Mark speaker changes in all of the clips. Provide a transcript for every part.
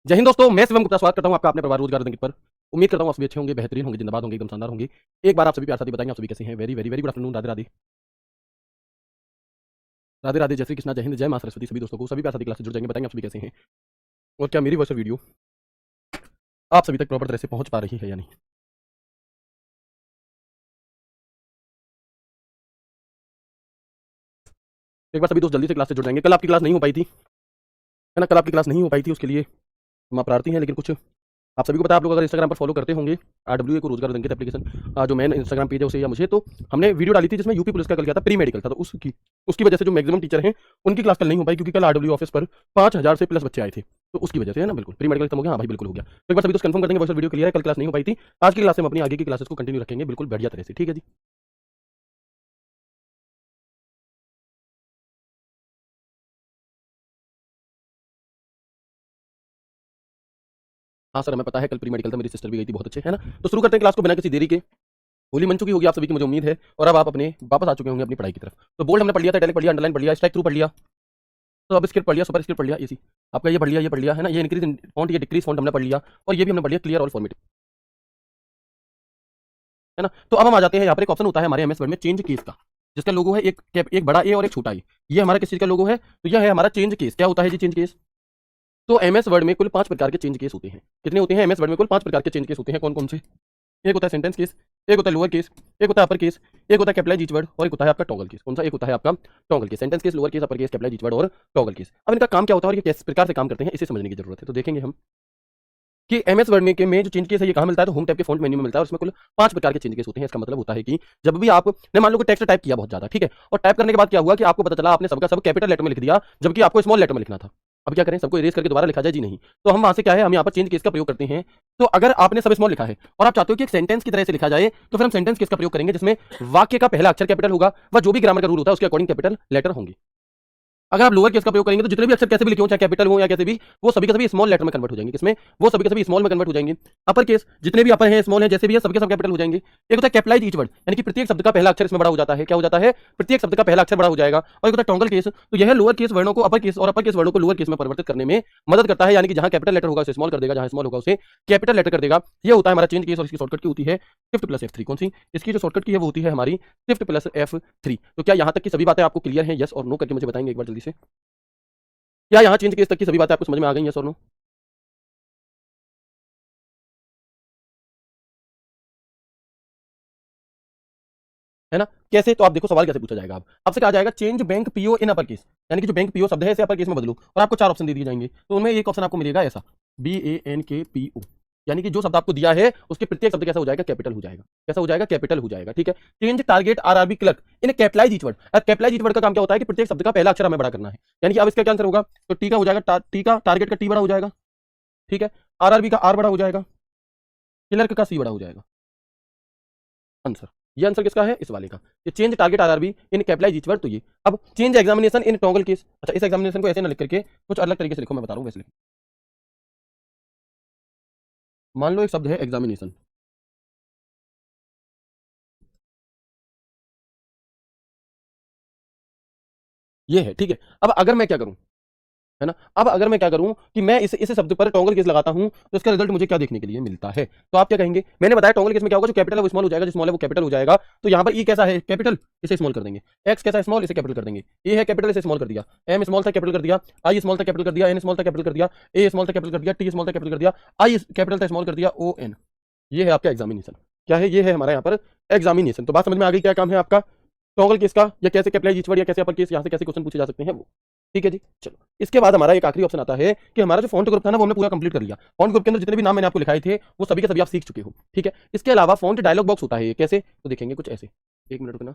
Speaker 1: जय हिंद दोस्तों, मैं शिवम गुप्ता स्वागत करता हूं आपका अपने परिवार रोजगार रंगित पर। उम्मीद करता हूं आप सभी अच्छे होंगे, बेहतरीन होंगे, जिंदाबाद होंगे, एकदम शानदार होंगे। एक बार आप सभी प्यार साथी बताएंगे आप सभी कैसे हैं। Very very very good afternoon, Radhe Radhe. Radhe Radhe, जय श्री कृष्णा, जय हिंद, जय मां सरस्वती। सभी दोस्तों को सभी प्यार साथी क्लास से जुड़ जाएंगे, बताएंगे आप सभी कैसे हैं और क्या मेरी वर्चुअल वीडियो आप सभी तक प्रॉपर तरह से पहुंच पा रही है या नहीं। एक बार सभी दोस्त जल्दी से क्लास से जुड़ जाएंगे। कल आपकी क्लास नहीं हो पाई थी, है ना, कल आपकी क्लास नहीं हो पाई थी, उसके लिए हम प्रार्थी हैं। लेकिन कुछ आप सभी को पता है, आप लोग अगर इंस्टाग्राम पर फॉलो करते होंगे RWA को रोजगार रंगित एप्लीकेशन, जो मेन इंस्टाग्राम पेज है उसे या मुझे, तो हमने वीडियो डाली थी जिसमें यूपी पुलिस का कल क्या था, प्री मेडिकल था। तो उसकी वजह से जो मैक्सिमम टीचर हैं उनकी क्लास कल नहीं हो पाई, क्योंकि कल RWA ऑफिस पर 5,000 से प्लस बच्चे आए थे। तो उसकी वजह से, है ना, बिल्कुल प्री मेडिकल खत्म हो गया। हाँ भाई, बिल्कुल हो गया। तो एक बार सभी दोस्त कंफर्म कर देंगे, वॉइस वीडियो क्लियर है, कल क्लास नहीं हो पाई थी। आज की क्लास में हम अपनी आगे की क्लासेस को कंटिन्यू रखेंगे बिल्कुल बढ़िया तरह से, ठीक है जी। हाँ सर, हमें पता है, कल प्री मेडिकल था, मेरी सिस्टर भी गई थी, बहुत अच्छे, है ना। तो शुरू करते हैं क्लास को बिना किसी देरी के। होली मन चुकी होगी आप सभी की, मुझे उम्मीद है, और अब आप अपने वापस आ चुके होंगे अपनी पढ़ाई की तरफ। तो बोल्ड हमने पढ़ लिया था, इटैलिक पढ़ लिया, अंडरलाइन पढ़ लिया, स्ट्राइक थ्रू पढ़ लिया, तो अब स्क्रिप्ट पढ़ लिया, सुपर स्क्रिप्ट पढ़ लिया, इसी आपका ये पढ़ लिया, है ना। ये इंक्रीज फॉन्ट, ये डिक्रीज फॉन्ट हमने पढ़ लिया, और ये भी हमने पढ़ लिया, क्लियर ऑल फॉर्मेट, है ना। तो अब हम आ जाते हैं, यहाँ पर एक ऑप्शन होता है हमारे MS वर्ड में, चेंज केस का, जिसका लोगो है एक बड़ा ए और एक छोटा ए। ये हमारा किस चीज का लोगो है, तो यह है हमारा चेंज केस। क्या होता है जी चेंज केस? तो MS वर्ड में कुल 5 प्रकार के चेंज केस होते हैं। कितने होते हैं MS वर्ड में? कुल 5 प्रकार के चेंज केस होते हैं। कौन कौन से? एक होता है सेंटेंस केस, एक होता है लोअर केस, एक होता है अपर केस, एक होता है कैपिटलाइज ईच वर्ड, और एक होता है आपका टॉगल केस। कौन सा? एक होता है आपका toggle case. Sentence case, lower case, upper case, capitalize each word और टॉगल केस। अब इनका काम क्या होता है और ये किस प्रकार से काम करते हैं, इसे समझने की जरूरत है। तो देखेंगे हम कि MS वर्ड में जो चेंज केस है ये कहाँ मिलता है, तो होम टैब के फॉन्ट मेन्यू में मिलता है, और इसमें कुल 5 प्रकार के चेंज केस होते हैं। इसका मतलब होता है कि जब भी आपने मान लो कि टेक्स्ट टाइप किया बहुत ज्यादा, ठीक है, और टाइप करने के बाद क्या हुआ कि आपको पता चला आपने सबका सब कैपिटल लेटर में लिख दिया, जबकि आपको स्मॉल लेटर में लिखना था। अब क्या करें, सबको इरेज करके दोबारा लिखा जाए? जी नहीं। तो हम वहां से क्या है, हम यहाँ पर चेंज केस का प्रयोग करते हैं। तो अगर आपने सब स्मॉल लिखा है और आप चाहते हो कि एक सेंटेंस की तरह से लिखा जाए, तो फिर हम सेंटेंस केस का प्रयोग करेंगे, जिसमें वाक्य का पहला अक्षर कैपिटल होगा, व जो भी ग्रामर का रूल होता है उसके अकॉर्डिंग कैपिटल लेटर होंगे। अगर आप लोअर केस का प्रयोग करेंगे तो जितने भी अक्षर कैसे भी लिखे हो, चाहे कैपिटल हो या कैसे भी, वो सभी के सभी स्मॉल लेटर में कन्वर्ट हो जाएंगे। किसमें? वो सभी के सभी स्मॉल में कन्वर्ट हो जाएंगे। अपर केस, जितने भी अपर हैं, स्मॉल हैं, जैसे भी है, सबके सब कैपिटल हो जाएंगे। एक होता है कैपिटलाइज ईच वर्ड, यानी कि प्रत्येक शब्द का पहला अक्षर इसमें बड़ा हो जाता है। क्या हो जाता है? प्रत्येक शब्द का पहला अक्षर बड़ा हो जाएगा। और एक होता है टॉगल केस, तो यह लोअर केस वर्णों को अपर केस और अपर केस वर्णों को लोअर केस में परिवर्तित करने में मदद करता है, यानी कि जहां कैपिटल लेटर होगा उसे स्मॉल कर देगा, जहां स्मॉल होगा उसे कैपिटल लेटर कर देगा। यह होता है हमारा चेंज केस, और इसकी शॉर्टकट की होती है Shift+F3। कौन सी? इसकी जो शॉर्टकट की है वो होती है हमारी Shift+F3। तो क्या यहां तक की सभी बातें आपको क्लियर हैं? यस और नो करके मुझे बताएंगे एक बार जल्दी से। क्या यहाँ चेंज केस तक की सभी बातें आपको समझ में आ गई हैं? सर नो, है ना। कैसे? तो आप देखो सवाल कैसे पूछा जाएगा। अब आपसे कहा जाएगा चेंज बैंक पीओ इन अपर केस, यानी कि जो बैंक पीओ शब्द है इसे अपर केस में बदलो, और आपको 4 ऑप्शन दे दिए जाएंगे। तो उनमें एक ऑप्शन आपको मिलेगा ऐसा, BANKPO, यानी कि जो शब्द आपको दिया है उसके प्रत्येक शब्द कैसा हो जाएगा? कैपिटल हो जाएगा। कैसा हो जाएगा? कैपिटल हो जाएगा, ठीक है। Change target RRB clerk in capitalize each word. Capitalize each word का काम क्या होता है कि प्रत्येक शब्द का पहला अक्षर हमें बड़ा करना है, यानी कि अब इसका क्या आंसर होगा? तो टी का हो जाएगा, टी का टारगेट का टी बड़ा हो जाएगा, ठीक है। RRB का R बड़ा हो जाएगा, क्लर्क का C बड़ा हो जाएगा। आंसर, ये आंसर किसका है? इस वाले का। ये चेंज टारगेट RRB इन कैपिटलाइज ईच वर्ड। तो ये अब change examination in toggle case. अच्छा, इस एग्जामिनेशन को ऐसे ना लिख करके कुछ अलग तरीके से लिखो, मैं बता रहा हूँ वैसे लिखो। मान लो एक शब्द है एग्जामिनेशन, ये है, ठीक है। अब अगर मैं क्या करूं, है ना, अब अगर मैं क्या करूं कि मैं इस शब्द पर टोंगल केस लगाता हूं, तो इसका रिजल्ट मुझे क्या देखने के लिए मिलता है? तो आप क्या कहेंगे? मैंने बताया टोंगल केस में क्या होगा, जो कैपिटल है वो स्मॉल हो जाएगा, जो स्मॉल है वो कैपिटल हो जाएगा। तो यहां पर ई कैसा है? कैपिटल, इसे स्मॉल कर देंगे। एक्स कैसा है? स्मॉल, इसे कैपिटल कर देंगे। ए है कैपिटल, इसे स्मॉल कर दिया। एम स्मॉल था, कैपिटल कर दिया। आई स्मॉल था, कैपिटल कर दिया। एन स्मॉल था, कैपिटल कर दिया। ए स्मॉल था, कैपिटल कर दिया। टी स्मॉल था, कैपिटल कर दिया। आई कैपिटल था, स्मॉल कर दिया। ON। ये है आपका एग्जामिनेशन। क्या है? ये है हमारा यहाँ पर एग्जामिनेशन। तो बात समझ में आ गई, क्या काम है आपका टॉगल केस का, या कैसे कैपिटलाइज ईच वर्ड, या कैसे अपर केस, यहाँ से कैसे क्वेश्चन पूछे जा सकते हैं वो, ठीक है जी। चलो, इसके बाद हमारा एक आखिरी ऑप्शन आता है कि हमारा जो फॉन्ट ग्रुप था ना वो हमने पूरा कंप्लीट कर लिया। फॉन्ट ग्रुप के अंदर जितने भी नाम मैंने आपको लिखाए थे वो सभी के सभी आप सीख चुके हो, ठीक है। इसके अलावा फॉन्ट डायलॉग बॉक्स होता है, कैसे? तो देखेंगे कुछ ऐसे, एक मिनट रुकना,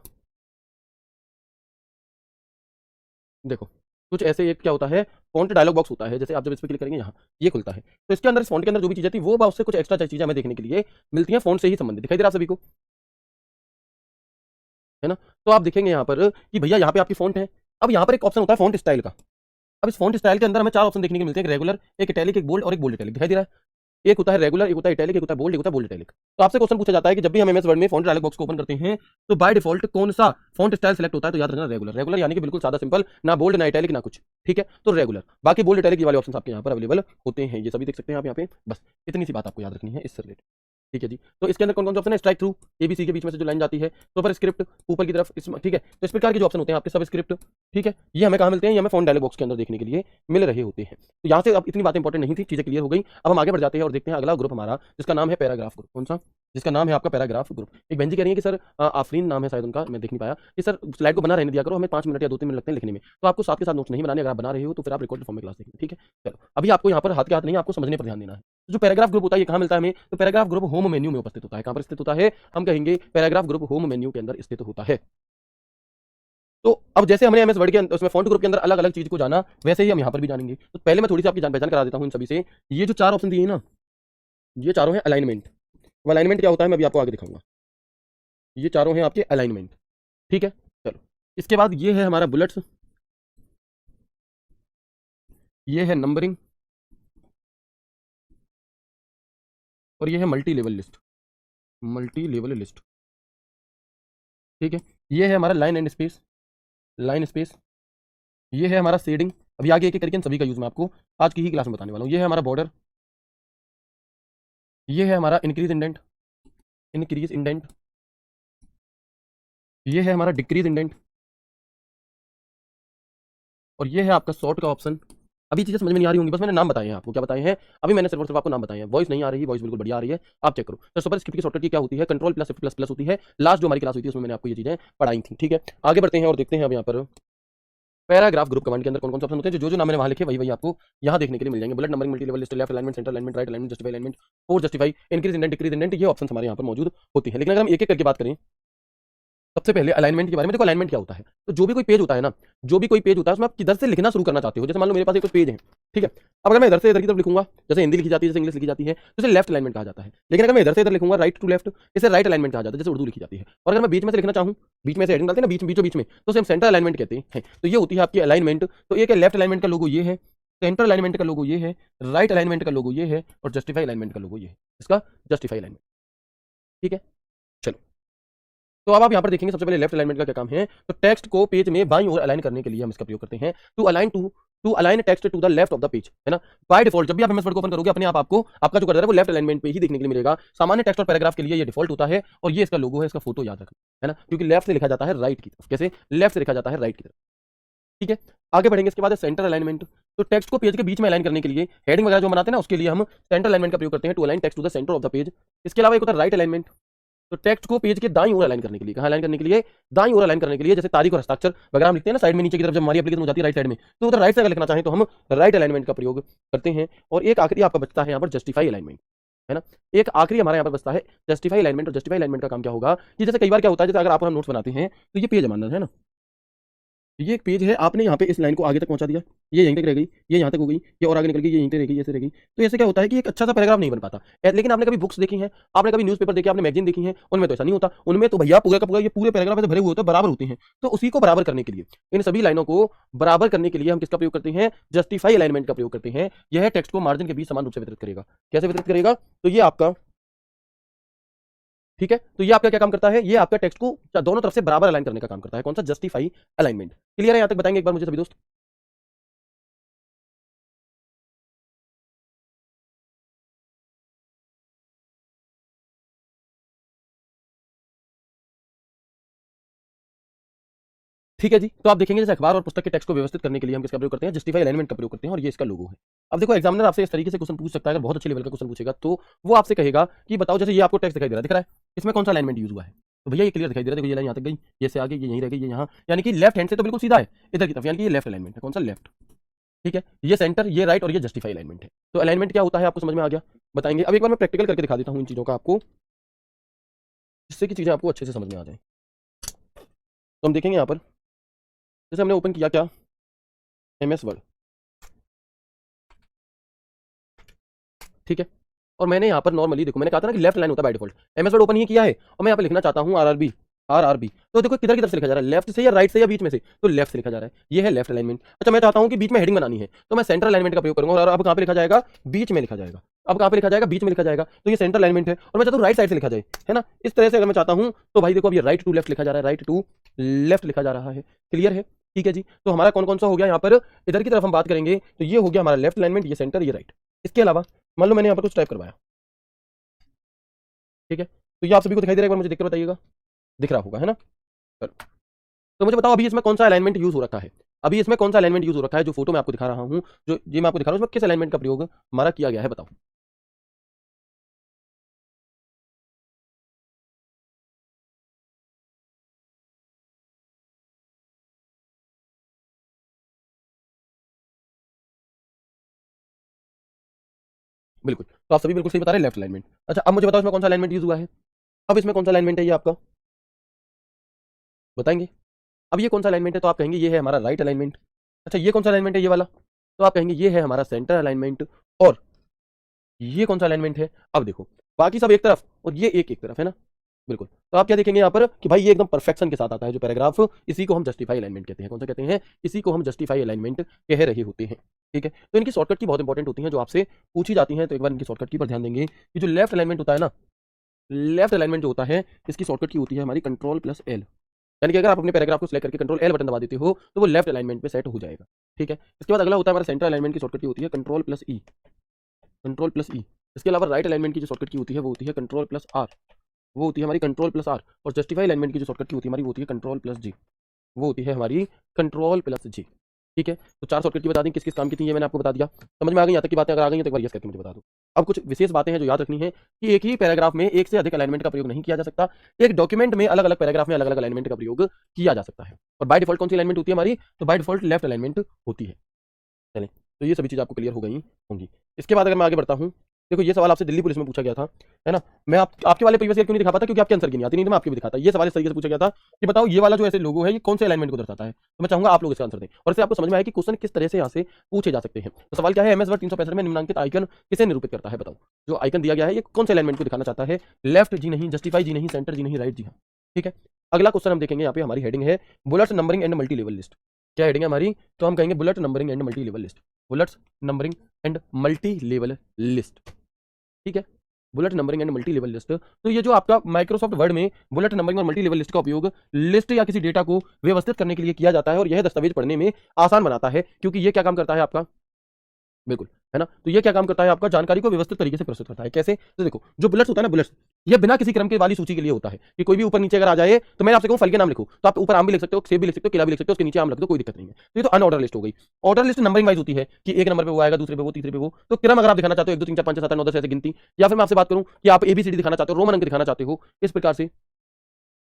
Speaker 1: देखो कुछ ऐसे। एक क्या होता है, फॉन्ट डायलॉग बॉक्स होता है, जैसे आप जब इस पर क्लिक करेंगे यहाँ ये खुलता है। तो इसके अंदर, इस फॉन्ट के अंदर जो भी चीजें थी वो उससे कुछ एक्स्ट्रा चीजें हमें देखने के लिए मिलती हैं, फॉन्ट से ही संबंधित। दिखाई दे रहा है सभी को, है ना। तो आप देखेंगे यहाँ पर कि भैया यहाँ पे आपकी फॉन्ट है। अब यहाँ पर एक ऑप्शन होता है फॉन्ट स्टाइल का। अब इस फॉन्ट स्टाइल के अंदर हमें 4 ऑप्शन देखने को मिलते हैं, एक रेगुलर, एक इटैलिक, एक बोल्ड और एक बोल्ड इटैलिक। दिखाई दे रहा है? एक होता है रेगुलर, एक होता है इटैलिक, एक होता है बोल्ड, एक होता है बोल्ड इटैलिक। तो आपसे क्वेश्चन पूछा जाता है कि जब भी हम एमएस वर्ड में फॉन्ट डायलॉग बॉक्स को ओपन करते हैं तो बाय डिफॉल्ट कौन सा फॉन्ट स्टाइल सेलेक्ट होता है, तो याद रखना रेगुलर। रेगुलर यानी कि बिल्कुल सादा सिंपल, ना बोल्ड ना इटैलिक ना कुछ, ठीक है, तो रेगुलर। बाकी बोल्ड इटैलिक वाले ऑप्शन आपके यहाँ पर अवेलेबल होते हैं, ये सभी देख सकते हैं आप यहाँ पे। बस इतनी सी बात आपको याद रखनी है इससे रिलेटेड, ठीक है जी। तो इसके अंदर कौन कौन से ऑप्शन है, स्ट्राइक थ्रू, एबीसी के बीच में से जो लाइन जाती है, तो पर स्क्रिप्ट ऊपर की तरफ, इसमें ठीक है। तो इस प्रकार के जो ऑप्शन होते हैं आपके सब स्क्रिप्ट, ठीक है, ये हमें कहाँ मिलते हैं, ये हमें फॉन्ट डायलॉग बॉक्स के अंदर देखने के लिए मिल रहे होते हैं। तो यहाँ से अब इतनी बातें इंपॉर्टेंट नहीं थी, चीजें क्लियर हो गई। अब हम आगे बढ़ जाते हैं और देखते हैं अगला ग्रुप हमारा जिसका नाम है पैराग्राफ ग्रुप। कौन सा, जिसका नाम है आपका पैराग्राफ ग्रुप। एक बहन जी कह रही है कि सर आफरीन नाम है शायद उनका, मैं देख नहीं पाया, कि सर स्लाइड को बना रहने दिया करो, हमें 5 मिनट या 2-3 मिनट लगते हैं लिखने में, तो आपको साथ के साथ नोट्स नहीं बनाने, अगर आप बना रहे हो तो फिर आप रिकॉर्ड फॉर्म में क्लास देखिए, ठीक है। चलो अभी आपको यहाँ पर हाथ के हाथ नहीं, आपको समझने पर ध्यान देना है। जो पैराग्राफ ग्रुप होता है ये कहाँ मिलता है हमें, तो पैराग्राफ ग्रुप होम मेन्यू में उपस्थित होता है। कहाँ पर स्थित होता है, हम कहेंगे पैराग्राफ ग्रुप होम मेन्यू के अंदर स्थित होता है। तो अब जैसे हमने एमएस वर्ड के अंदर उसमें फॉन्ट ग्रुप के अंदर अलग अलग चीज को जाना, वैसे ही हम यहाँ पर भी जानेंगे। तो पहले मैं थोड़ी सी आपकी जान पहचान करा देता हूँ इन सभी से। ये जो 4 ऑप्शन दिए हैं ना, ये चारों हैं अलाइनमेंट। अब अलाइनमेंट क्या होता है मैं अभी आपको आगे दिखाऊंगा। ये चारों हैं आपके अलाइनमेंट, ठीक है। चलो इसके बाद ये है हमारा बुलेट्स, ये है नंबरिंग, और ये है multi level list, multi level list, ठीक है। ये है हमारा line and space, line space. ये है हमारा शेडिंग। अभी आगे एक एक करके इन सभी का यूज मैं आपको आज की ही क्लास में बताने वाला हूँ। ये है हमारा बॉर्डर, ये है हमारा इंक्रीज इंडेंट, इंक्रीज इंडेंट, ये है हमारा डिक्रीज इंडेंट, और ये है आपका शॉर्ट का ऑप्शन। अभी चीजें समझ में नहीं आ रही होंगी, बस मैंने नाम बताए हैं आपको। क्या बताए हैं अभी मैंने, सिर्फ और सिर्फ आपको नाम बताए हैं। वॉइस नहीं आ रही, वॉइस बिल्कुल बढ़िया आ रही है, आप चेक करो। तो सुपर स्क्रिप्ट की शॉर्टकट की क्या होती है, कंट्रोल प्लस प्लस प्लस होती है। लास्ट जो हमारी क्लास हुई थी उसमें मैंने आपको ये चीजें पढ़ाई थी, ठीक है। आगे बढ़ते हैं और देखते हैं अब यहाँ पर पैराग्राफ ग्रुप कमांड के अंदर कौन कौन से ऑप्शन होते हैं। जो नाम मैंने वहां लिखे वही आपको यहाँ देखने के लिए मिल जाएंगे। Bullet numbering, multi level list, left alignment, centre alignment, right alignment, justify alignment, four justify, increase indent, decrease indent, ये ऑप्शन हमारे यहाँ पर मौजूद होती है। लेकिन अगर हम एक एक करके बात करें, सबसे पहले अलाइनमेंट के बारे में। देखो अलाइनमेंट क्या होता है, तो जो भी कोई पेज होता है ना, जो भी कोई पेज होता है उसमें आप किधर से लिखना शुरू करना चाहते हो। जैसे मान लो मेरे पास एक पेज है, ठीक है। अब अगर मैं इधर से इधर की तरफ लिखूंगा, जैसे हिंदी लिखी जाती है, जैसे इंग्लिश लिखी जाती है, तो इसे लेफ्ट अलाइनमेंट कहा जाता है। लेकिन अगर मैं इधर से इधर लिखूंगा, राइट टू लेफ्ट, इसे राइट अलाइनमेंट कहा जाता है, जैसे उर्दू लिखी जाती है। और अगर मैं बीच में से लिखना चाहूँ, बीच में से हेडिंग डालते हैं ना, बीचों बीच में, तो उसे हम सेंटर अलाइनमेंट कहते हैं। तो ये होती है आपकी अलाइनमेंट। तो एक है लेफ्ट अलाइनमेंट का लोगो ये है, सेंटर अलाइनमेंट का लोगो ये है, राइट अलाइनमेंट का लोगो ये है, और जस्टिफाई अलाइनमेंट का लोगो ये है, इसका जस्टिफाई अलाइनमेंट, ठीक है। चलो तो अब आप यहाँ पर देखेंगे सबसे पहले लेफ्ट अलाइनमेंट का क्या काम है। तो टेक्स्ट को पेज में बाईं ओर अलाइन करने के लिए हम इसका प्रयोग करते हैं। To align text to the left of the page, है ना। बाय डिफॉल्ट जब भी आप एमएस वर्ड को ओपन करोगे, अपने आप आपको आपका जो कर्सर है वो लेफ्ट अलाइनमेंट पे ही देखने के लिए मिलेगा। सामान्य टेक्स्ट और पैराग्राफ के लिए ये डिफॉल्ट होता है, और ये इसका लोगो है, इसका फोटो याद रखना, है ना, क्योंकि लेफ्ट से लिखा जाता है राइट की तरफ। कैसे, लेफ्ट से लिखा जाता है राइट की तरफ, ठीक है। आगे बढ़ेंगे, इसके बाद है सेंटर अलाइनमेंट। तो टेक्स्ट को पेज के बीच में अलाइन करने के लिए हेडिंग वगैरह जो बनाते हैं ना, उसके लिए हम सेंटर अलाइनमेंट का प्रयोग करते हैं, to align text to the centre of the page. इसके अलावा एक होता है राइट अलाइनमेंट। तो टेक्स्ट को पेज के दाईं ओर अलाइन करने के लिए, कहां अलाइन करने के लिए, दाईं ओर अलाइन करने के लिए। जैसे तारीख और हस्ताक्षर वगैरह हम लिखते हैं ना साइड में नीचे की तरफ, जब हमारी एप्लीकेशन हो जाती है राइट साइड में, तो उधर राइट से अगर लिखना चाहें तो हम राइट अलाइनमेंट का प्रयोग करते हैं। और एक आखिरी आपका बचता है यहाँ पर जस्टिफाई अलाइनमेंट, है ना। एक आखिरी हमारे यहाँ पर बचता है जस्टिफाई अलाइनमेंट। और जस्टिफाई अलाइनमेंट का काम क्या होगा कि जैसे कई बार क्या होता है, जैसे अगर आप हम नोट्स बनाते हैं तो ये पेज हमारा है ना, ये एक पेज है, आपने यहाँ पे इस लाइन को आगे तक पहुंचा दिया, ये यहीं तक रह गई, ये यहाँ तक हो गई, ये और आगे निकल गई, ये यहीं तक रह गई, ऐसे रह गई। तो ऐसे क्या होता है कि एक अच्छा सा पैराग्राफ नहीं बन पाता। लेकिन आपने कभी बुक्स देखी हैं, आपने कभी न्यूज़पेपर देखे, आपने मैगजीन देखी है, उनमें तो ऐसा नहीं होता। उनमें तो भैया पूरा का पूरा ये पूरे पैराग्राफ ऐसे भरे हुए होते हैं, बराबर होते हैं। तो उसी को बराबर करने के लिए, इन सभी लाइनों को बराबर करने के लिए हम किसका प्रयोग करते हैं, जस्टिफाई अलाइनमेंट का प्रयोग करते हैं। यह टेक्स्ट को मार्जिन के बीच समान रूप से वितरित करेगा। कैसे वितरित करेगा, तो ये आपका, ठीक है। तो ये आपका क्या काम करता है, ये आपका टेक्स्ट को दोनों तरफ से बराबर अलाइन करने का काम करता है। कौन सा, जस्टिफाई अलाइनमेंट। क्लियर है, यहां तक बताएंगे एक बार मुझे सभी दोस्त। ठीक है जी। तो आप देखेंगे जैसे अखबार और पुस्तक के टेक्स्ट को व्यवस्थित करने के लिए हम किसका प्रयोग करते हैं, जस्टिफाई अलाइनमेंट का प्रयोग करते हैं, और ये इसका लोगो है। अब देखो एग्जामिनर आपसे इस तरीके से क्वेश्चन पूछ सकता है, अगर बहुत अच्छे लेवल का क्वेश्चन पूछेगा तो वो आपसे कहेगा कि बताओ, जैसे ये आपको टेक्स्ट दिख रहा है, इसमें कौन सा अलाइनमेंट यूज हुआ है। तो भैया ये क्लियर दिखाई दे रहा है, देखो ये लाइन यहाँ तक गई, ये से आगे, ये यहीं रह गई, ये यहाँ, यानी कि लेफ्ट हैंड से तो बिल्कुल सीधा है इधर की तरफ, यानी कि ये लेफ्ट अलाइनमेंट है। कौन सा, लेफ्ट, ठीक है। ये सेंटर, ये राइट, और ये जस्टिफाई अलाइनमेंट है। तो अलाइनमेंट क्या होता है आपको समझ में आ गया, बताएंगे। अब एक बार मैं प्रैक्टिकल करके दिखा देता हूँ इन चीजों का आपको, जिससे कि चीजें आपको अच्छे से समझ में आ जाए। तो हम देखेंगे यहाँ पर, जैसे हमने ओपन किया क्या, एमएस वर्ड, ठीक है। और मैंने यहाँ पर नॉर्मली देखो, मैंने कहा था ना कि लेफ्ट लाइन होता है by default, MS Word open ही किया है, और मैं यहाँ पे लिखना चाहता हूँ आरआरबी, आरआरबी। तो देखो किधर की तरफ से लिखा जा रहा है, लेफ्ट से या राइट से या बीच में से, तो लेफ्ट से लिखा जा रहा है, ये है लेफ्ट अलाइनमेंट। अच्छा मैं चाहता हूँ कि बीच में हेडिंग बनानी है, तो मैं सेंटर अलाइनमेंट का प्रयोग करूंगा, और अब कहाँ पे लिखा जाएगा, बीच में लिखा जाएगा। अब कहाँ पे लिखा जाएगा, बीच में लिखा जाएगा, तो ये सेंटर अलाइनमेंट है। और मैं चाहता हूँ राइट साइड से लिखा जाए, है ना, इस तरह से अगर मैं चाहता हूँ तो भाई देखो अब ये राइट टू लेफ्ट लिखा जा रहा है, राइट टू लेफ्ट लिखा जा रहा है। क्लियर है, ठीक है जी। तो हमारा कौन कौन सा हो गया यहाँ पर, इधर की तरफ हम बात करेंगे तो ये हो गया हमारा लेफ्ट अलाइनमेंट, ये सेंटर, ये राइट। इसके अलावा मान लो मैंने यहाँ पर कुछ टाइप करवाया, ठीक है, तो ये आप सभी को दिखाई दे रहा है, एक बार मुझे देख कर बताइएगा, दिख रहा होगा, है ना। चलो, तो मुझे बताओ अभी इसमें कौन सा अलाइनमेंट यूज हो रखा है, अभी इसमें कौन सा अलाइनमेंट यूज हो रखा है, जो फोटो मैं आपको दिखा रहा हूँ, जो ये मैं आपको दिखा रहा हूँ, उसमें किस अलाइनमेंट का प्रयोग हमारा किया गया है, बताओ। बिल्कुल, तो आप सभी बिल्कुल सही बता रहे हैं, लेफ्ट अलाइनमेंट। अच्छा, अब मुझे बताओ इसमें कौन सा अलाइनमेंट यूज हुआ है, अब इसमें कौन सा अलाइनमेंट है ये आपका, बताएंगे। अब ये कौन सा अलाइनमेंट है, तो आप कहेंगे ये है हमारा राइट अलाइनमेंट। अच्छा, ये कौन सा अलाइनमेंट है, ये वाला, तो आप कहेंगे ये है हमारा सेंटर अलाइनमेंट। और ये कौन सा अलाइनमेंट है, अब देखो बाकी सब एक तरफ और ये एक एक तरफ, है ना। बिल्कुल, तो आप क्या देखेंगे यहाँ पर कि भाई ये एकदम परफेक्शन के साथ आता है जो पैराग्राफ, इसी को हम जस्टिफाई अलाइनमेंट कहते हैं। कौन सा कहते हैं, इसी को हम जस्टिफाई अलाइनमेंट कह रहे होते हैं। ठीक है, तो इनकी शॉर्टकट की बहुत इंपॉर्टेंट होती है जो आपसे पूछी जाती हैं, तो एक बार इनकी शॉर्टकट की पर ध्यान देंगे कि जो लेफ्ट अलाइनमेंट होता है ना, लेफ्ट अलाइनमेंट जो होता है इसकी शॉर्टकट की होती है हमारी कंट्रोल प्लस एल। यानी कि अगर आप अपने पैराग्राफ को सिलेक्ट करके कंट्रोल एल बटन दबा देते हो तो वो लेफ्ट अलाइनमेंट पे सेट हो जाएगा। ठीक है, इसके बाद अगला होता है हमारा सेंटर अलाइनमेंट की शॉर्टकट की होती है कंट्रोल प्लस ई, कंट्रोल प्लस ई। इसके अलावा राइट अलाइनमेंट की जो शॉर्टकट की होती है वो होती है कंट्रोल प्लस आर, वो होती है हमारी कंट्रोल प्लस आर। और जस्टिफाई अलाइनमेंट की जो शॉर्टकट की होती है हमारी वो होती है कंट्रोल प्लस जी, वो होती है हमारी कंट्रोल प्लस जी। ठीक है, तो चार शॉर्टकट की बता दें किस किस काम की थी, ये मैंने आपको बता दिया। समझ में आ गई, यहाँ तक की बातें अगर आ गई हैं तो एक बार यस करके मुझे बता दो। अब कुछ विशेष बातें हैं जो याद रखनी है कि एक ही पैराग्राफ में एक से अधिक अलाइनमेंट का प्रयोग नहीं किया जा सकता, एक डॉक्यूमेंट में अलग अलग पैराग्राफ में अलग अलग अलाइनमेंट का प्रयोग किया जा सकता है। और बाय डिफॉल्ट कौन सी अलाइनमेंट होती है हमारी, तो बाय डिफॉल्ट लेफ्ट अलाइनमेंट होती है। चलें, तो ये सभी चीज़ आपको क्लियर हो गई होंगी। इसके बाद अगर मैं आगे बढ़ता हूँ, देखो ये सवाल आपसे दिल्ली पुलिस में पूछा गया था, है ना। मैं आपके वाले प्रीवियस ईयर क्यों नहीं दिखा पाता, क्योंकि आपके आंसर की नहीं आती, नहीं तो मैं आपके भी दिखाता। ये सवाल इस तरीके से पूछा गया था कि बताओ ये वाला जो ऐसे लोगो है ये कौन से अलाइनमेंट को दर्शाता है, तो मैं चाहूंगा आप लोग इसका आंसर दें और इससे आपको समझ में आए कि क्वेश्चन किस तरह से यहाँ से पूछे जा सकते हैं। तो सवाल क्या है, एमएस वर्ड 365 में निम्नांकित आइकन किसे निरूपित करता है, बताओ। जो आइकन दिया गया है ये कौन से अलाइनमेंट को दिखाना चाहता है, लेफ्ट जी नहीं, जस्टिफाई जी नहीं, सेंटर जी नहीं, राइट जी हाँ। ठीक है, अगला क्वेश्चन हम देखेंगे, यहाँ पे हमारी हेडिंग है bullets numbering and multi level list. क्या हेडिंग है हमारी, तो हम कहेंगे bullet numbering and multi level list, bullets numbering and multi level list. ठीक है, bullet numbering and multi level list. तो ये जो आपका माइक्रोसॉफ्ट वर्ड में बुलेट नंबरिंग और मल्टी लेवल लिस्ट का उपयोग लिस्ट या किसी डेटा को व्यवस्थित करने के लिए किया जाता है और यह दस्तावेज पढ़ने में आसान बनाता है, क्योंकि ये क्या काम करता है आपका, बिल्कुल, है ना। तो ये क्या काम करता है आपका, जानकारी को व्यवस्थित तरीके से प्रस्तुत करता है। कैसे, तो देखो जो बुलेट्स होता है ना, बुलेट्स ये बिना किसी क्रम के वाली सूची के लिए होता है कि कोई भी ऊपर नीचे अगर आ जाए तो मैं आपसे कहूं फल के नाम लिखो तो आप ऊपर आम भी लिख सकते हो, सेब भी लिख सकते हो, केला भी लिख सकते हो, उसके नीचे आम लिख दो, कोई दिक्कत नहीं है। तो ये तो अनऑर्डर लिस्ट हो गई। ऑर्डर लिस्ट नंबरिंग वाइज होती है कि एक नंबर पे वो आएगा, दूसरे पे वो, तीसरे पे वो। तो क्रम अगर आप दिखाना चाहते हो 1 2 3 4 5 6 7 8 9 10 ऐसे गिनती, या फिर मैं आपसे बात करूं कि आप एबीसीडी दिखाना चाहते हो, रोमन अंक दिखाना चाहते हो, इस प्रकार से।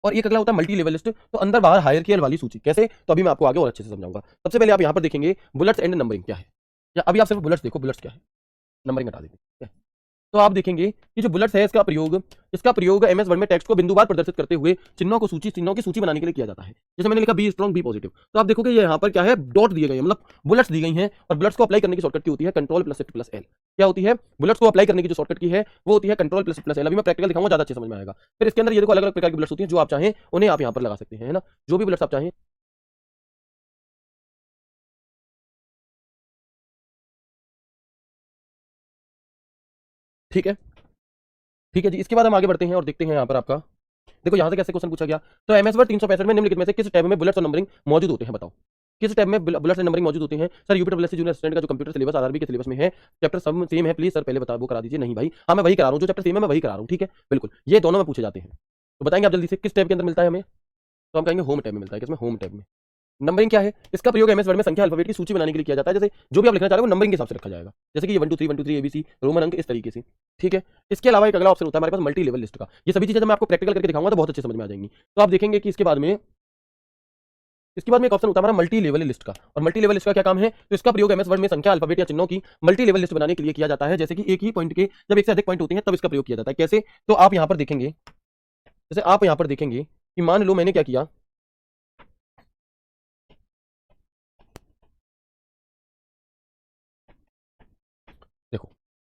Speaker 1: और एक अगला होता है मल्टी लेवल लिस्ट, तो अंदर बाहर हायरार्कियल वाली सूची। कैसे, तो अभी मैं आपको आगे और अच्छे से समझाऊंगा। सबसे पहले आप यहाँ पर देखेंगे बुलेट्स एंड नंबरिंग क्या है, या अभी आप सिर्फ बुलेट्स देखो, बुलेट्स क्या है, नंबरिंग हटा देंगे। तो आप देखेंगे कि जो बुलेट्स है इसका प्रयोग एमएस वर्ड में टेक्स्ट को बिंदुवार प्रदर्शित करते हुए चिन्हों की सूची बनाने के लिए किया जाता है। जैसे मैंने लिखा बी स्ट्रॉन्ग बी पॉजिटिव, तो आप देखोगे ये यहाँ पर क्या है, डॉट दिए गए हैं, मतलब बुलेट्स दी गई हैं। और बुलेट्स को अप्लाई करने की शॉर्टकट की होती है control plus shift plus L. क्या होती है, बुलेट्स को अप्लाई करने की जो शॉर्टकट की है वो होती है control plus shift plus L. अभी मैं प्रैक्टिकल दिखाऊंगा, ज्यादा अच्छे समझ में आएगा। फिर इसके अंदर ये देखो अलग अलग प्रकार की बुलेट्स होती हैं, जो आप चाहें उन्हें आप यहाँ पर लगा सकते हैं, है ना, जो भी बुलेट्स आप चाहें। ठीक है, ठीक है जी। इसके बाद हम आगे बढ़ते हैं और देखते हैं यहाँ पर आपका, देखो यहाँ से कैसे क्वेश्चन पूछा गया। तो एमएस वर्ड 365 में निम्नलिखित में से किस टैब में बुलेट्स और नंबरिंग मौजूद होते हैं, बताओ। किस टैब में बुलेट्स एंड नंबरिंग मौजूद होते हैं, sir UP WSC junior assistant का जो कंप्यूटर सिलेबस आरआरबी के सिलेबस में है, चैप्टर सब सेम है, प्लीज सर पहले बता वो करा दीजिए। नहीं भाई, हाँ मैं वही करा रहा हूँ, जो चैप्टर सेम है मैं वही करा रहा हूँ। ठीक है, बिल्कुल, ये दोनों में पूछे जाते हैं। तो बताएंगे आप जल्दी से किस टैब के अंदर मिलता है हमें, तो हम कहेंगे होम टैब में मिलता है। किसमें, होम टैब में। नंबरिंग क्या है, इसका प्रयोग एमएस वर्ड में संख्या अल्फाबेट की सूची बनाने के लिए किया जाता है। जैसे जो भी आप लिखना चाह रहे हो वो नंबरिंग के हिसाब से रखा जाएगा, जैसे कि ये 1 2 3 1 2 3 एबीसी रोमन अंक इस तरीके से। ठीक है, इसके अलावा एक अगला ऑप्शन होता है हमारे पास मल्टी लेवल लिस्ट का। ये सभी चीजें मैं आपको प्रैक्टिकल करके दिखाऊंगा तो बहुत अच्छे समझ में आ जाएंगी। तो आप देखेंगे कि इसके बाद में एक ऑप्शन होता है हमारा मल्टी लेवल लिस्ट का। और मल्टी लेवल लिस्ट का क्या काम है, तो इसका प्रयोग एमएस वर्ड में संख्या अल्फाबेट या चिन्हों की मल्टी लेवल लिस्ट बनाने के लिए किया जाता है। जैसे कि एक ही पॉइंट के जब एक से अधिक पॉइंट होते हैं तब इसका प्रयोग किया जाता है। कैसे, तो आप यहाँ पर देखेंगे, जैसे आप यहाँ पर देखेंगे कि मान लो मैंने क्या किया, देखो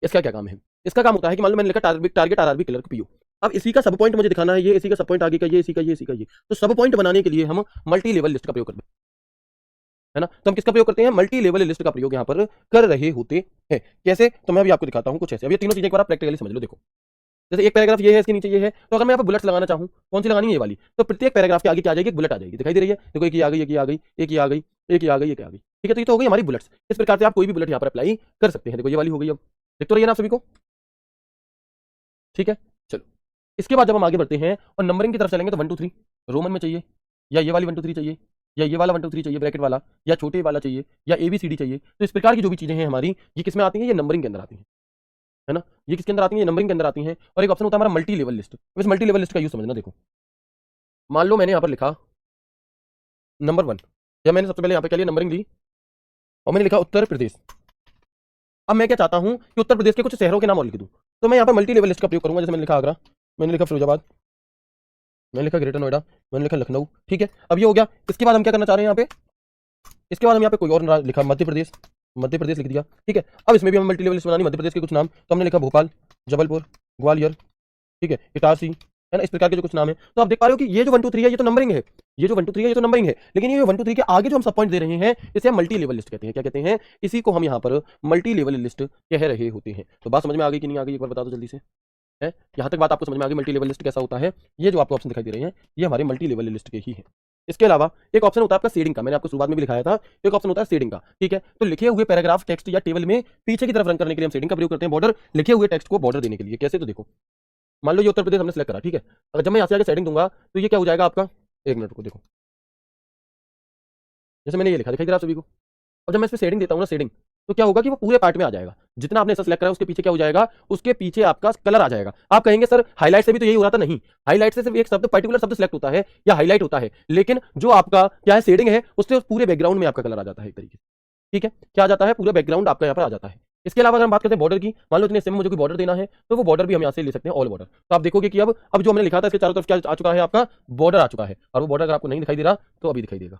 Speaker 1: इसका क्या काम है, इसका काम होता है कि मान लो मैंने लिखा टारगेट आरआरबी क्लर्क पीओ। अब इसी का सब पॉइंट मुझे दिखाना है, ये इसी का सब पॉइंट आगे का, ये इसी का, ये इसी का, ये तो सब पॉइंट बनाने के लिए हम मल्टी लेवल लिस्ट का प्रयोग करते हैं। है ना। तो हम किसका प्रयोग करते हैं, मल्टी लेवल लिस्ट का प्रयोग यहाँ पर कर रहे होते हैं। कैसे, तो मैं अभी आपको दिखाता हूँ कुछ ऐसे। अब ये तीनों चीजें एक बार आप प्रैक्टिकली समझ लो। देखो जैसे एक पैराग्राफ ये है, इसके नीचे ये है, तो अगर मैं यहाँ पर बुलेट्स लगाना चाहूँ, कौन सी लगानी है, ये वाली, तो प्रत्येक पैराग्राफ के आगे क्या आ जाएगी, एक बुलेट आ जाएगी, दिखाई दे रही है, देखो एक ये आ गई, एक ये आ गई, एक ये आ गई, एक ये आ गई, एक आ गई, ठीक है। तो ये तो हो गई हमारी बुलेट्स। इस प्रकार से आप कोई भी बुलेट यहाँ पर अप्लाई कर सकते हैं। देखो ये वाली हो गई, अब देख तो रही है ना आप सभी को, ठीक है। चलो इसके बाद जब हम आगे बढ़ते हैं और नंबरिंग की तरफ चलेंगे, तो 1 2 3 रोमन में चाहिए, या ये वाली 1 2 3 चाहिए, या ये वाला 1 2 3 चाहिए ब्रैकेट वाला, या छोटे वाला चाहिए, या ABCD चाहिए। तो इस प्रकार की जो भी चीजें हैं हमारी, ये किस में आती हैं, ये नंबरिंग के अंदर आती हैं, है ना। ये किसके अंदर आती है, नंबरिंग के अंदर आती हैं। और एक ऑप्शन होता है हमारा मल्टी लेवल लिस्ट। इस मल्टी लेवल लिस्ट का यूज समझना। देखो मान लो मैंने यहाँ पर लिखा नंबर 1, या मैंने सबसे पहले यहाँ पे क्या लिया, नंबरिंग ली, और मैंने लिखा उत्तर प्रदेश। अब मैं क्या चाहता हूँ कि उत्तर प्रदेश के कुछ शहरों के नाम और लिख दूँ, तो मैं यहाँ पर मल्टी लेवल लिस्ट का प्रयोग करूंगा। जैसे मैंने लिखा आगरा, मैंने लिखा फिरोजाबाद, मैंने लिखा ग्रेटर नोएडा, मैंने लिखा लखनऊ, ठीक है। अब ये हो गया। इसके बाद हम क्या करना चाह रहे हैं यहाँ पे, इसके बाद हम यहाँ पे कोई और लिखा, मध्य प्रदेश, मध्य प्रदेश लिख दिया, ठीक है। अब इसमें भी हम मल्टी लेवल लिस्ट बनानी, मध्य प्रदेश के कुछ नाम, तो हमने लिखा भोपाल, जबलपुर, ग्वालियर, ठीक है, इटारसी, है ना। इस प्रकार के जो कुछ नाम है, तो आप देख पा रहे हो कि ये जो 1 2 3 है ये तो नंबरिंग है, ये जो 1 2 3 है ये तो नंबरिंग है, लेकिन ये 1 2 3 के आगे जो हम सब पॉइंट दे रहे हैं, इसे हम मल्टी लेवल लिस्ट कहते हैं। क्या कहते हैं, इसी को हम यहाँ पर मल्टी लेवल लिस्ट कह रहे होते हैं। तो बात समझ में आ गई कि नहीं आ गई, एक बार बता दो जल्दी से, है यहाँ तक बात आपको समझ में आ गई, मल्टी लेवल लिस्ट कैसा होता है। ये जो आपको ऑप्शन दिखाई दे रहे हैं, ये हमारे मल्टी लेवल लिस्ट के ही है। इसके अलावा एक ऑप्शन होता है आपका शेडिंग का, मैंने आपको शुरुआत में भी दिखाया था, एक ऑप्शन होता है शेडिंग का, ठीक है। तो लिखे हुए पैराग्राफ टेक्स्ट या टेबल में पीछे की तरफ रन करने के लिए हम शेडिंग का प्रयोग करते हैं, बॉर्डर, लिखे हुए टेक्स्ट को बॉर्डर देने के लिए। कैसे, तो देखो मान लो ये उत्तर प्रदेश हमने सेलेक्ट करा, ठीक है। अगर जब मैं यहाँ से आगे शेडिंग दूंगा, तो ये क्या हो जाएगा आपका, एक मिनट को देखो, जैसे मैंने ये लिखा, दिखाई दे रहा है सभी को। और जब मैं इस पे शेडिंग देता हूँ ना, शेडिंग, तो क्या होगा कि वो पूरे पार्ट में आ जाएगा। जितना आपने ऐसा सेलेक्ट करा उसके पीछे क्या हो जाएगा, उसके पीछे आपका कलर आ जाएगा। आप कहेंगे सर हाईलाइट से भी तो यही हो रहा था, नहीं, हाईलाइट से सिर्फ एक शब्द, पर्टिकुलर शब्द सेलेक्ट होता है या हाईलाइट होता है, लेकिन जो आपका क्या है, शेडिंग है, उससे पूरे बैकग्राउंड में आपका कलर आ जाता है एक तरीके से, ठीक है। क्या आ जाता है, पूरा बैकग्राउंड आपका यहाँ पर आ जाता है। इसके अलावा अगर हम बात करते हैं बॉर्डर की, मान लो इतने सेम मुझे कोई बॉर्डर देना है, तो वो बॉर्डर भी हम यहाँ से ले सकते हैं, ऑल बॉर्डर। तो आप देखोगे कि अब जो हमने लिखा था इसके चारों तरफ क्या आ चुका है, आपका बॉर्डर आ चुका है। और वो बॉर्डर अगर आपको नहीं दिखाई दे रहा, तो अभी दिखाई देगा।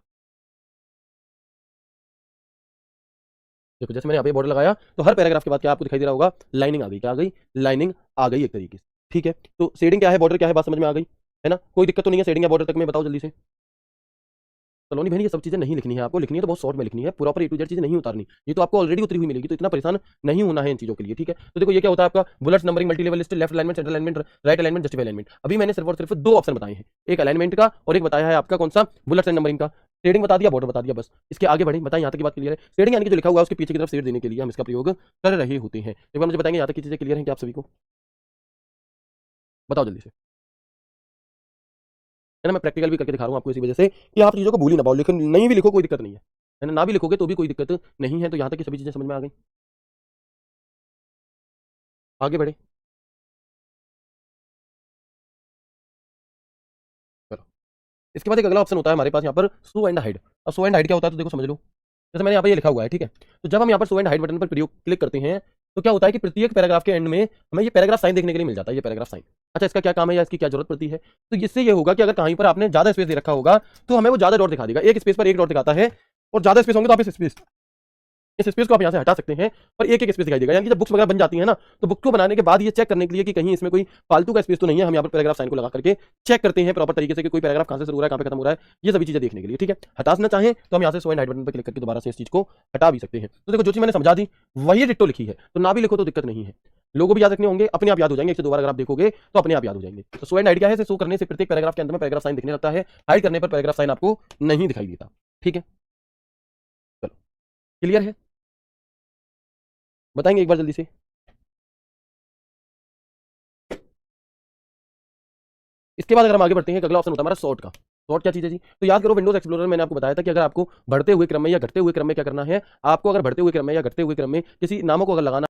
Speaker 1: देखो जैसे मैंने यहाँ पे बॉर्डर लगाया, तो हर पैराग्राफ के बाद क्या आपको दिखाई दे रहा होगा, लाइनिंग आ गई, क्या आ गई, लाइनिंग आ गई एक तरीके से, ठीक है। तो शेडिंग क्या है, बॉर्डर क्या है, बात समझ में आ गई, है ना। कोई दिक्कत तो नहीं है शेडिंग या बॉर्डर तक में, बताओ जल्दी से। सलोनी बहन ये सब चीजें नहीं लिखनी है आपको, लिखनी है तो बहुत शॉर्ट में लिखनी है, प्रॉपर A to Z चीजें नहीं उतारनी। ये तो आपको ऑलरेडी उतरी हुई मिलेगी, तो इतना परेशान नहीं होना है इन चीजों के लिए, ठीक है। तो देखो ये क्या होता है आपका, bullets, numbering, multi level list, left alignment, centre alignment, right alignment, justify alignment. अभी मैंने सिर्फ और सिर्फ 2 ऑप्शन बताए हैं, एक अलाइनमेंट का और एक बताया है आपका कौन सा, बुलेट्स एंड नंबरिंग का। शेडिंग बता दिया, बॉर्डर बता दिया, बस। इसके आगे बढ़े, बताएं यहाँ तक की बात क्लियर है। शेडिंग यानी कि जो लिखा हुआ है उसके पीछे की तरफ शेड देने के लिए हम इसका प्रयोग कर रहे होते हैं। एक बार मुझे बताएंगे यहाँ तक की चीजें क्लियर है क्या आप सभी को, बताओ जल्दी से, है ना। मैं प्रैक्टिकल भी करके दिखा रहा हूँ आपको इसी वजह से कि आप चीज़ों को भूल ही ना पाओ, लेकिन नहीं भी लिखो कोई दिक्कत नहीं है ना, ना भी लिखोगे तो भी कोई दिक्कत नहीं है। तो यहाँ तक की सभी चीज़ें समझ में आ गई, आगे बढ़े, चलो। इसके बाद एक अगला ऑप्शन होता है हमारे पास यहाँ पर, शो एंड हाइड। अब शो एंड हाइड क्या होता है, तो देखो समझ लो। जैसे मैंने यहाँ पे ये लिखा हुआ है, ठीक है। तो जब हम यहाँ पर शो एंड हाइड बटन पर प्रयोग क्लिक करते हैं, तो क्या होता है कि प्रत्येक पैराग्राफ के एंड में हमें ये पैराग्राफ साइन देखने के लिए मिल जाता है, ये पैराग्राफ साइन। अच्छा इसका क्या काम है या इसकी क्या जरूरत पड़ती है, तो इससे ये होगा कि अगर कहीं पर आपने ज्यादा स्पेस दे रखा होगा, तो हमें वो ज्यादा डॉट दिखा देगा, एक स्पेस पर एक डॉट दिखाता है, और ज्यादा स्पेस होंगे तो आप इस स्पेस को आप यहाँ से हटा सकते हैं, और एक एक स्पेस दिखाई देगा। यानी कि जब बुक्स वगैरह बन जाती है ना, तो बुक को बनाने के बाद ये चेक करने के लिए कि कहीं इसमें कोई फालतू का स्पेस तो नहीं है, हम यहाँ पर पैराग्राफ साइन को लगा करके चेक करते हैं प्रॉपर तरीके से कि कोई पैराग्राफ कहाँ से शुरू हो रहा है, कहाँ पे खत्म हो रहा है, ये सभी चीजें देखने के लिए, ठीक है। हटाना चाहें तो हम यहाँ से शो एंड हाइड बटन पर क्लिक करके दोबारा से इस चीज को हटा भी सकते हैं। तो देखो जो चीज मैंने समझा दी वही डिट्टो लिखी है, तो ना भी लिखो तो दिक्कत नहीं है, लोगों भी याद रखने होंगे, अपने आप याद हो जाएंगे, एक से 2 बार अगर आप देखोगे तो अपने आप याद हो जाएंगे। तो शो एंड हाइड क्या है, शो करने से प्रत्येक पैराग्राफ के अंत में पैराग्राफ साइन दिखने लगता है, हाइड करने पर पैराग्राफ साइन आपको नहीं दिखाई देता, ठीक है। चलो क्लियर है, बताएंगे एक बार जल्दी से। इसके बाद अगर हम आगे बढ़ते हैं, अगला ऑप्शन होता है हमारा शॉर्ट का। शॉर्ट क्या चीज़ है जी, तो याद करो विंडोज एक्सप्लोरर मैंने आपको बताया था कि अगर आपको बढ़ते हुए क्रम में या घटते हुए क्रम में क्या करना है, आपको अगर बढ़ते हुए क्रम में या घटते हुए क्रम में किसी नामों को अगर लगाना